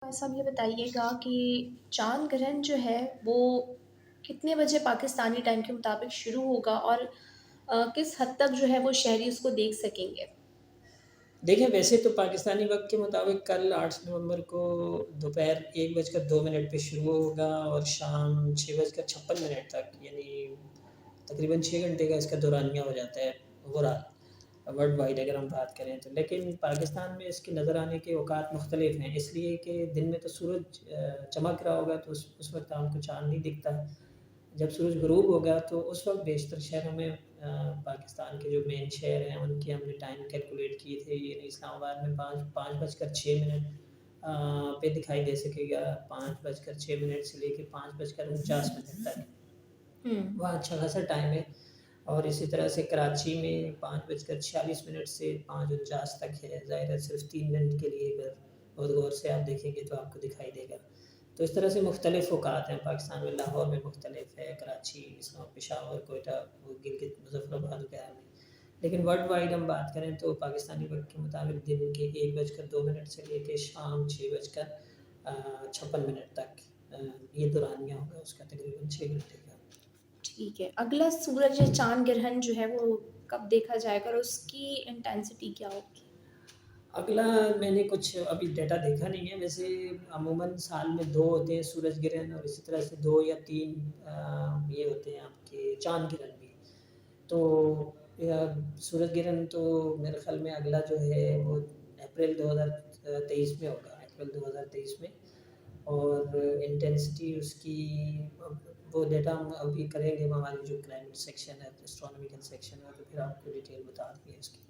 صاحب یہ بتائیے گا کہ چاند گرہن جو ہے وہ کتنے بجے پاکستانی ٹائم کے مطابق شروع ہوگا اور کس حد تک جو ہے وہ شہری اس کو دیکھ سکیں گے؟ دیکھیں ویسے تو پاکستانی وقت کے مطابق کل 8 نومبر کو دوپہر 1:02 پہ شروع ہوگا اور شام 6:56 تک، یعنی تقریباً 6 گھنٹے کا اس کا دورانیہ ہو جاتا ہے رات ورلڈ وائڈ اگر ہم بات کریں تو. لیکن پاکستان میں اس کے نظر آنے کے اوقات مختلف ہیں، اس لیے کہ دن میں تو سورج چمک رہا ہوگا تو اس وقت آپ کو چاند نہیں دکھتا. جب سورج غروب ہوگا تو اس وقت بیشتر شہروں میں پاکستان کے جو مین شہر ہیں ان کے ہم نے ٹائم کیلکولیٹ کیے تھے، یعنی اسلام آباد میں 5:06 پہ دکھائی دے سکے گا، 5:06 سے لے کے 5:49 تک ہوں. وہاں اچھا خاصا ٹائم ہے. اور اسی طرح سے کراچی میں 5:46 سے 5:49 تک ہے. ظاہر ہے صرف 3 منٹ کے لیے اگر بہت غور سے آپ دیکھیں گے تو آپ کو دکھائی دے گا. تو اس طرح سے مختلف اوقات ہیں پاکستان میں. لاہور میں مختلف ہے، کراچی، پشاور، کوئٹہ، گلگت، مظفر آباد وغیرہ میں. لیکن ورلڈ وائڈ ہم بات کریں تو پاکستانی وقت کے مطابق دن کے 1:02 سے لے کے شام 6:56 تک یہ دورانیہ ہوگا اس کا تقریباً 6 گھنٹے کا. ٹھیک ہے. اگلا سورج یا چاند گرہن جو ہے وہ کب دیکھا جائے گا اور اس کی انٹینسٹی کیا ہوگی؟ اگلا میں نے کچھ ابھی ڈیٹا دیکھا نہیں ہے، ویسے عموماً سال میں 2 ہوتے ہیں سورج گرہن، اور اسی طرح سے 2 یا 3 یہ ہوتے ہیں آپ کے چاند گرہن بھی. تو سورج گرہن تو میرے خیال میں اگلا جو ہے وہ اپریل 2023 میں ہوگا، اپریل 2023 میں. اور انٹینسٹی اس کی وہ ڈیٹا ہم ابھی کریں گے، ہماری جو کلائمیٹ سیکشن ہے، اسٹرانومیکل سیکشن ہے، تو پھر آپ کو ڈیٹیل بتا دیں گے اس کی.